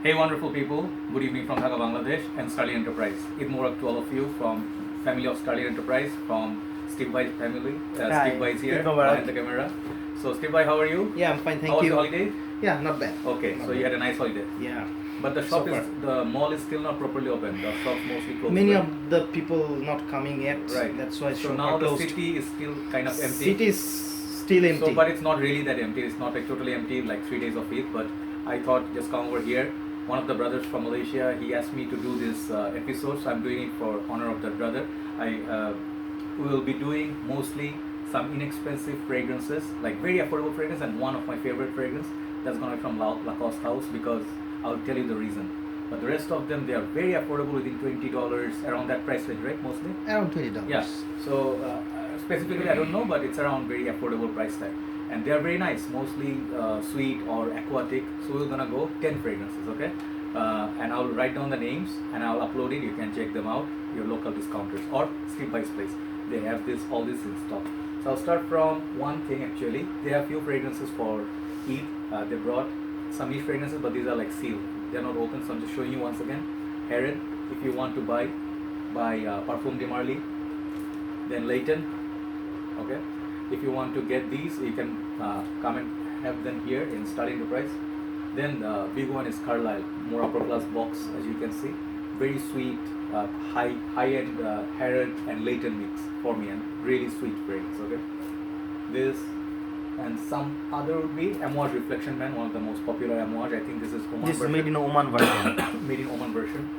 Hey wonderful people, good evening from Dhaka, Bangladesh and Starlin Enterprise. Eid Mubarak to all of you from family of Starlin Enterprise, from Steve Bhai's family. Hi, Steve Bhai is here Eid Mubarak. behind the camera. So Steve Bhai, how are you? Yeah, I'm fine, thank How was you. the holiday? Yeah, not bad. Okay, Not so you bad. had a nice holiday. Yeah. But the So shop is, the mall is still not properly open. The shop's mostly closed. Many right? of the people not coming yet. Right. That's why So shop now are the closed. city is still kind of empty. City is still empty. So, but it's not really that empty. It's not like totally empty, like 3 days of Eid. But I thought just come over here. One of the brothers from Malaysia, he asked me to do this episode, so I'm doing it for honor of that brother. We will be doing mostly some inexpensive fragrances, like very affordable fragrance, and one of my favorite fragrance that's gonna be from Lacoste house, because I'll tell you the reason. But the rest of them, they are very affordable, within $20, around that price range, right? Mostly. Around $20. Yeah. So specifically, I don't know, but it's around very affordable price tag, and they are very nice, mostly sweet or aquatic. So we're gonna go 10 fragrances, okay? And I'll write down the names and I'll upload it. You can check them out. Your local discounters or Steve Bhai's place. They have all this in stock. So I'll start from one thing actually. They have few fragrances for Eid. They brought some niche fragrances, but these are like sealed. They're not open, so I'm just showing you once again. Heron, if you want to buy Parfum de Marly. Then Layton, okay. If you want to get these, you can come and have them here in Starlin Enterprise. Then the big one is Carlyle, more upper class box, as you can see. Very sweet, high-end Heron and Layton mix for me, and really sweet fragrance, okay. This and some other would be Amouage Reflection Man, one of the most popular Amouage. I think this is Oman This is version. made in Oman version. Made in Oman version.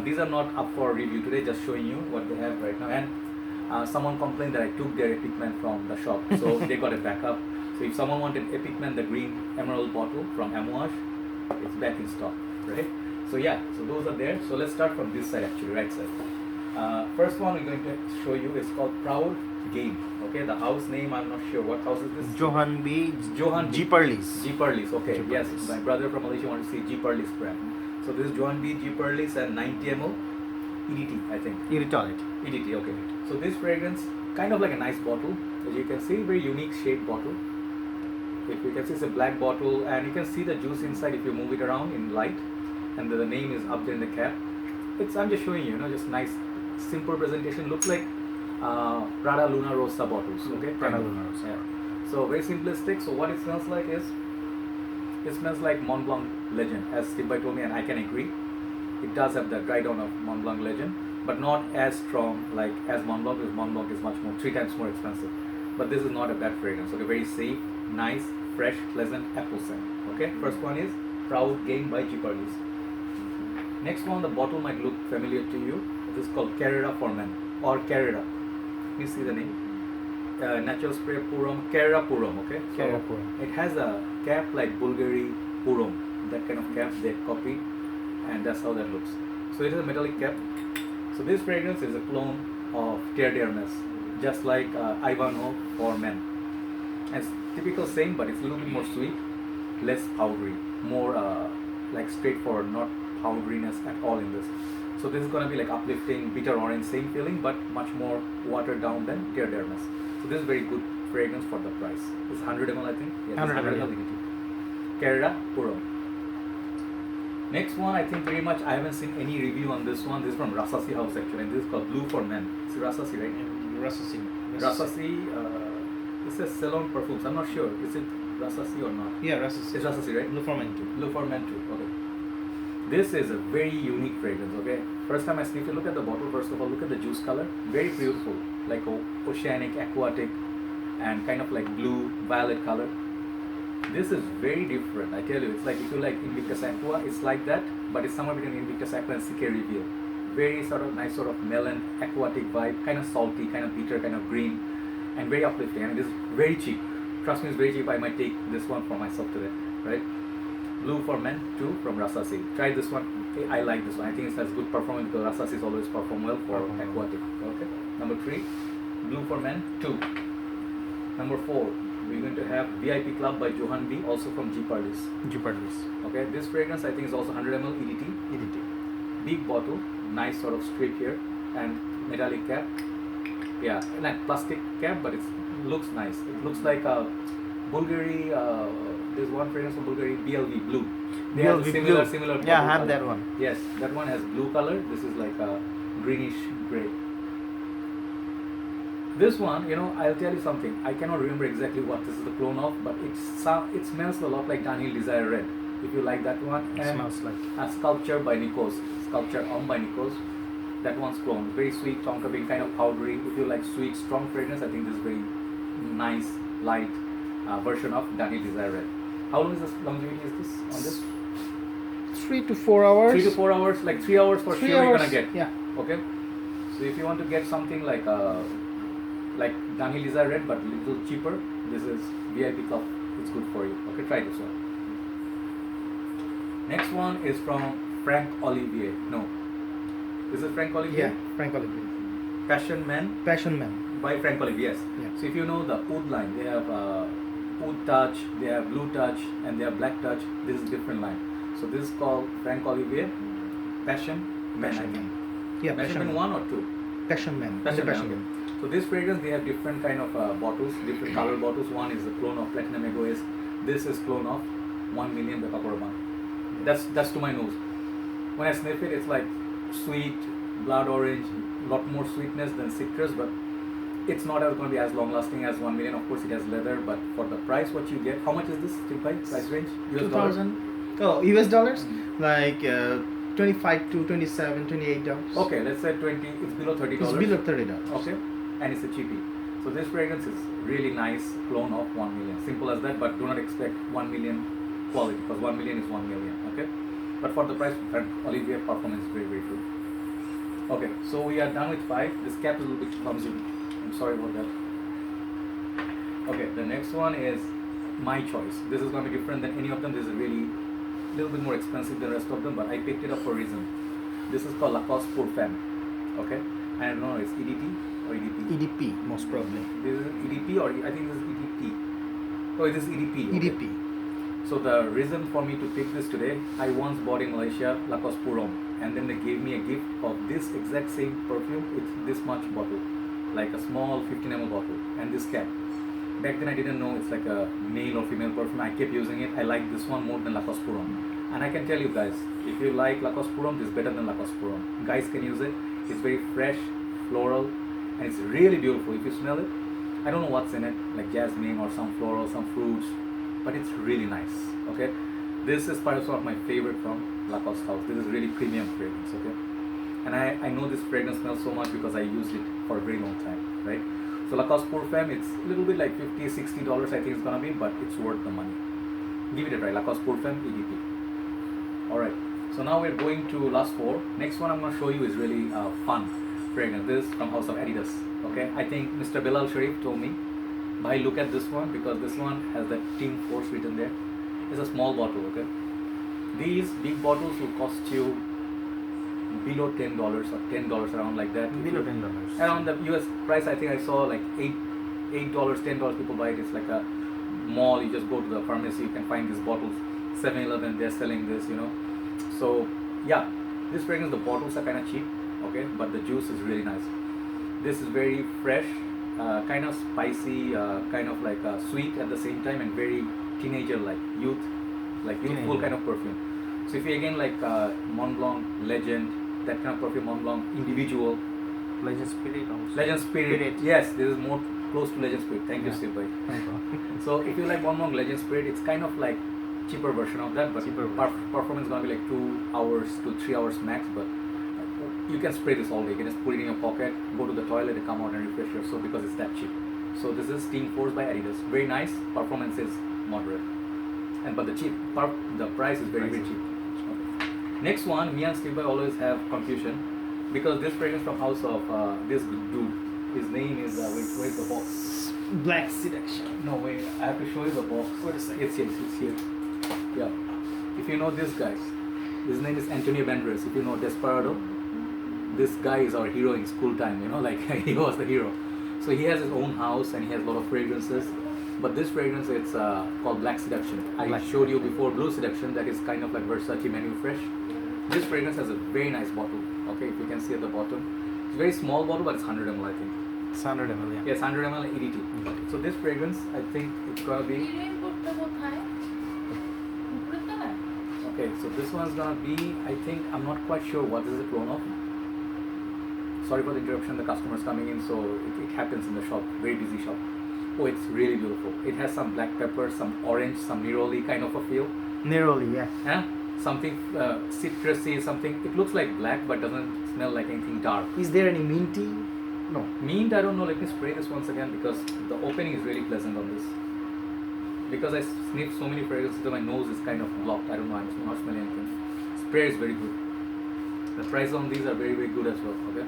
These are not up for review today, just showing you what they have right now. And someone complained that I took their Epic Man from the shop, so they got it back up. So if someone wanted Epic Man, the green emerald bottle from Amouage, it's back in stock, right? So yeah, so those are there. So let's start from this side actually, right side. First one we're going to show you is called Proud Game. Okay, the house name I'm not sure. What house is this? Johan B. Johan B. Geparlys. Geparlys, okay. Geparlys. Yes, my brother from Malaysia wanted to see Geparlys brand. So this is Johan B. Geparlys and 90 ml EDT, I think. Irritate. EDT, okay. So this fragrance, kind of like a nice bottle. As you can see, very unique shaped bottle. If you can see, it's a black bottle, and you can see the juice inside if you move it around in light. And the name is up there in the cap. I'm just showing you, just nice, simple presentation. Looks like Prada Luna Rosa bottles, okay? Prada Luna Rosa. Yeah. So very simplistic. So what it smells like is, it smells like Mont Blanc Legend, as Steve Bhai told me, and I can agree. It does have the dry down of Mont Blanc Legend, but not as strong like as Mont Blanc, because Mont Blanc is much more, 3 times more expensive. But this is not a bad fragrance. Okay, very safe, nice, fresh, pleasant apple scent. Okay, first one is Proud Game by Geparlys. Next one, the bottle might look familiar to you. It is called Carrera for Men, or Carrera. You see the name? Natural spray Purom, Carrera Purom. Okay, so Carrera Purom. it has a cap like Bulgari Purom, that kind of cap they copied, and that's how that looks. So it is a metallic cap. So this fragrance is a clone of Terre d'Hermes, just like Ivanhoe for Men. And it's typical same, but it's a little bit more sweet, less powdery, more like straightforward, not powderiness at all in this. So this is gonna be like uplifting, bitter orange, same feeling, but much more watered down than Terre d'Hermes. So this is very good fragrance for the price. It's 100 ml, I think. Yeah, 100 ml. Carrera Purom. Next one, I think very much I haven't seen any review on this one. This is from Rasasi House actually, and this is called Blue for Men. It's Rasasi, right? Rasasi. Rasasi. It says Salon Perfumes. I'm not sure. Is it Rasasi or not? Yeah, Rasasi. It's Rasasi, right? Blue for Men too. Blue for Men too. Okay. This is a very unique fragrance. Okay. First time I sniffed it, look at the bottle. First of all, look at the juice color. Very beautiful, like oceanic, aquatic, and kind of like blue, violet color. This is very different. I tell you, it's like if you like Invictus Aqua, it's like that, but it's somewhere between Invictus Aqua and CK Reveal. Very sort of nice, sort of melon, aquatic vibe, kind of salty, kind of bitter, kind of green, and very uplifting. And it is very cheap. Trust me, it's very cheap. I might take this one for myself today, right? Blue for Men 2 from Rasasi. Try this one. I like this one. I think it has good performance because Rasasi always perform well for aquatic. Okay. Number 3, Blue for Men 2. Number 4, we're going to have VIP Club by Johan B, also from Geparlys. Geparlys. Okay, this fragrance I think is also 100 ml EDT. EDT. Big bottle, nice sort of strip here, and metallic cap. Yeah, like plastic cap, but it looks nice. It looks like a Bulgari. There's one fragrance from Bulgari, BLV Blue. They have Blue, similar blue. similar. Yeah, I purple have color. that one. Yes, that one has blue color. This is like a greenish gray. This one, you know, I'll tell you something. I cannot remember exactly what this is the clone of, but it smells a lot like Daniel Desire Red. If you like that one, It smells like. a sculpture by Nikos, sculpture Homme by Nikos. That one's clone, very sweet, tonka bean, kind of powdery. If you like sweet, strong fragrance, I think this is very nice, light version of Daniel Desire Red. How long is this longevity is this on this? 3 to 4 hours. 3 to 4 hours, like 3 hours for 3 sure you're hours, gonna get. yeah. Okay. So if you want to get something like Daniel Desire Red but little cheaper, this is VIP Club. It's good for you. Okay, try this one. Next one is from Franck Olivier. No, this is Franck Olivier. Yeah, Franck Olivier. Passion Man Passion Man. by Franck Olivier. Yes. Yeah. So if you know the Oud line, they have Oud Touch, they have Blue Touch, and they have Black Touch. This is different line. So this is called Franck Olivier Passion Man. I Passion think. Yeah, Passion Passion Man Man. 1 or 2? Passion Man. Passion Man. Passion Okay. Man. So this fragrance, they have different kind of bottles, different color bottles. One is the clone of Platinum Egoist. This is clone of 1 million the Pacoraban. That's to my nose. When I sniff it, it's like sweet, blood orange, lot more sweetness than citrus, but it's not going to be as long lasting as 1 million. Of course, it has leather, but for the price, what you get, how much is this still price range? US dollar? 2000. Oh, US dollars? Mm. Like 25 to 27, 28 dollars. Okay, let's say 20. It's below $30. It's below $30. Okay, and it's a cheapie. So this fragrance is really nice, clone of 1 million. Simple as that, but do not expect 1 million quality because 1 million is 1 million. Okay, but for the price, Olivier performance is very good. Okay, so we are done with 5. This cap is a little bit clumsy. I'm sorry about that. Okay, the next one is my choice. This is going to be different than any of them. This is really a little bit more expensive than the rest of them, but I picked it up for a reason. This is called Lacoste Pour Femme. Okay, I don't know, it's EDT or EDP? EDP, most probably. This is EDP or I think this is EDP. Oh, it is EDP. Okay. EDP. So the reason for me to pick this today, I once bought in Malaysia Lacoste Pour Femme, and then they gave me a gift of this exact same perfume with this much bottle, like a small 15 ml bottle, and this cap. Back then I didn't know it's like a male or female perfume. I kept using it. I like this one more than Lacoste Pour Femme. And I can tell you guys, if you like Lacoste Pour Femme, this is better than Lacoste Pour Femme. Guys can use it. It's very fresh, floral, and it's really beautiful. If you smell it, I don't know what's in it, like jasmine or some floral, some fruits, but it's really nice. Okay, this is part of my favorite from Lacoste house. This is really premium fragrance. Okay, and I know this fragrance smells so much because I used it for a very long time, right? So Lacoste Pour Femme, it's a little bit like $50-$60 I think it's gonna be, but it's worth the money. Give it a try. Lacoste Pour Femme EDP. Alright, so now we're going to last 4. Next one I'm gonna show you is really fun fragrance. This is from House of Adidas. Okay, I think Mr. Bilal Sharif told me, bhai, look at this one because this one has that Team Force written there. It's a small bottle. Okay, these big bottles will cost you below $10 or $10 around like that. Below $10. Around the US price, I think I saw like $8, $10 people buy it. It's like a mall. You just go to the pharmacy, you can find these bottles. 7-Eleven, they're selling this, you know. So yeah, this fragrance, the bottles are kind of cheap, okay, but the juice is really nice. This is very fresh, kind of spicy, kind of like sweet at the same time, and very teenager like youthful Teenager. kind of perfume. So if you again like Mont Blanc, Legend, that kind of perfume, Mont Blanc, Individual, Legend Spirit also. Legend Spirit. Yes, this is more close to Legend Spirit. Thank you, Yeah. Steve bhai. No problem. So if you like Mont Blanc Legend Spirit, it's kind of like cheaper version of that, but Cheaper version. performance is gonna be like 2 hours to 3 hours max. But you can spray this all day. You can just put it in your pocket, go to the toilet, and come out and refresh yourself because it's that cheap. So this is Team Force by Adidas. Very nice. Performance is moderate, but the price is very cheap. Okay. Next one, me and Steve bhai always have confusion because this fragrance from House of this dude. His name is where's the box? Black Seduction. No, wait, I have to show you the box. Wait a second. It's here. Yeah. If you know this guy, his name is Antonio Banderas. If you know Desperado, this guy is our hero in school time, you know, like he was the hero. So he has his own house and he has a lot of fragrances. But this fragrance, it's called Black Seduction. I showed you before Blue Seduction, that is kind of like Versace Menu Fresh. This fragrance has a very nice bottle. Okay, if you can see at the bottom. It's a very small bottle, but it's 100 ml, I think. It's 100 ml, yeah. Yes, 100 ml EDT. So this fragrance, I think it's gonna be Okay, so this one's gonna be, I think, I'm not quite sure what this is a clone of. Sorry for the interruption, the customer's coming in, so it happens in the shop, very busy shop. Oh, it's really beautiful. It has some black pepper, some orange, some neroli kind of a feel. Neroli, yeah. Yeah? Something citrusy, something, it looks like black but doesn't smell like anything dark. Is there any minty? No. Mint, I don't know, let me spray this once again because the opening is really pleasant on this. Because I sniffed so many fragrances that my nose is kind of blocked, I don't know, I'm not smelling anything. Spray is very good. The price on these are very, very good as well, okay?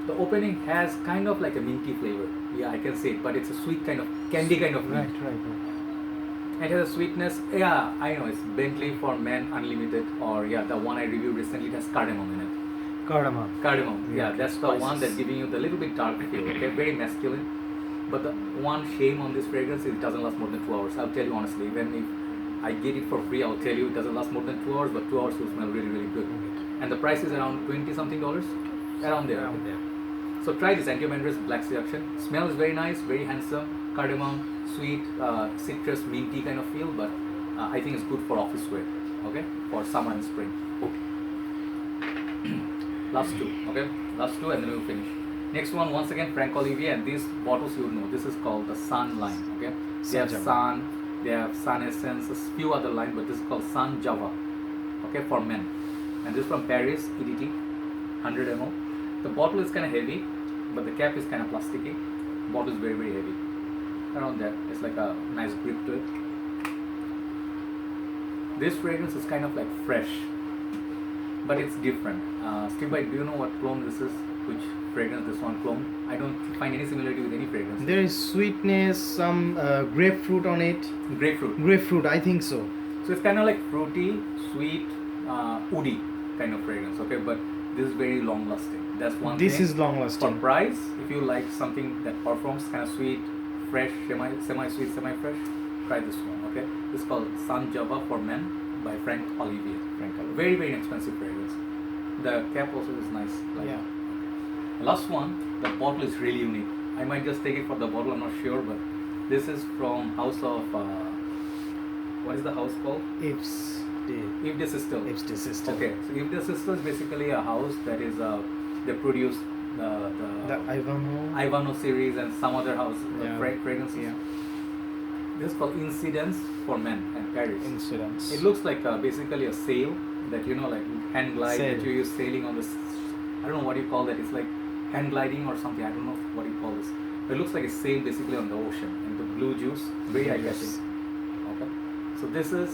The opening has kind of like a minty flavor. Yeah, I can say it, but it's a sweet kind of, candy kind of mint. Right. It has a sweetness, yeah, I know, it's Bentley for Men Unlimited, or yeah, the one I reviewed recently, it has cardamom in it. Cardamom, yeah, that's the one that's giving you the little bit dark feel, okay, very masculine. But the one shame on this fragrance is it doesn't last more than 2 hours. I'll tell you honestly, even if I get it for free, I'll tell you it doesn't last more than 2 hours, but 2 hours will smell really, really good. And the price is around $20 something, around there. So try this Banderas Black Seduction. Smells very nice, very handsome, cardamom, sweet, citrus, minty kind of feel, but I think it's good for office wear, okay, for summer and spring. Last two, okay, last two and then we'll finish. Next one, once again, Franck Olivier, and these bottles you know, this is called the Sun line, okay. They have Sun, they have Sun Essence, a few other lines, but this is called Sun Java, okay, for men. And this is from Paris, EDT, 100 ml. The bottle is kind of heavy, but the cap is kind of plasticky. Bottle is very, very heavy. Around there, it's like a nice grip to it. This fragrance is kind of like fresh, but it's different. Steve, do you know what clone this is? Which fragrance this one clone? I don't find any similarity with any fragrance. There is sweetness, some grapefruit on it. Grapefruit, I think so. So it's kind of like fruity, sweet, woody kind of fragrance, okay? But this is very long lasting. That's one thing. This is long lasting. For price, if you like something that performs kind of sweet, fresh, semi-sweet, semi-fresh, try this one, okay? This is called Sun Java for Men by Franck Olivier. Very, very inexpensive fragrance. The cap also is nice. Like, yeah. Last one, the bottle is really unique. I might just take it for the bottle, I'm not sure, but this is from House of, what is the house called? Yves de Sistelle. Okay, so Yves de Sistelle is basically a house that is, they produce the Ivano series and some other house fragrances. Yeah. This is called Incidence for Men and Paris. Incidence. It looks like basically a sail that, you know, like hand glide that you use sailing on this, I don't know what you call that, it's like hand gliding or something, I don't know what you call this. But it looks like a sail basically on the ocean, and the blue juice, very eye-catching. Okay. So this is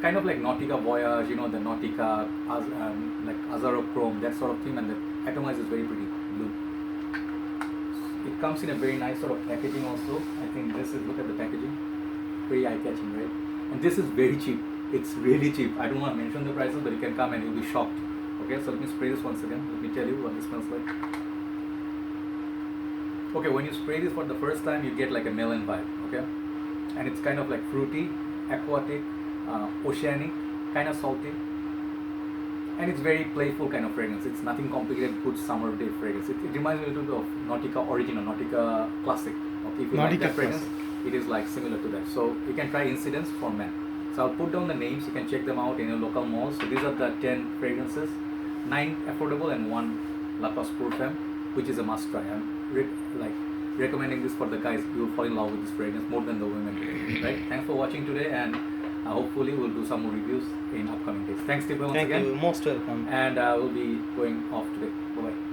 kind of like Nautica Voyage, you know, the Nautica, like Azarochrome, that sort of theme, and the atomize is very pretty, blue. It comes in a very nice sort of packaging also. I think this is, look at the packaging, very eye-catching, right? And this is very cheap. It's really cheap. I don't want to mention the prices, but you can come and you'll be shocked. Okay, so let me spray this once again. Let me tell you what this smells like. Okay, when you spray this for the first time, you get like a melon vibe, okay? And it's kind of like fruity, aquatic, oceanic, kind of salty. And it's very playful kind of fragrance. It's nothing complicated, good summer day fragrance. It reminds me a little bit of Nautica Original, Nautica Classic. Okay, if you like that fragrance, it is like similar to that. So you can try Incidence for Men. So I'll put down the names, you can check them out in your local malls. So these are the 10 fragrances, 9 affordable and 1 Lacoste Pour Femme, which is a must try. I'm recommending this for the guys. You will fall in love with this fragrance more than the women, right? Thanks for watching today, and hopefully we'll do some more reviews in upcoming days. Thanks, Steve, once again. Thank you, most welcome. And we'll be going off today. Bye-bye.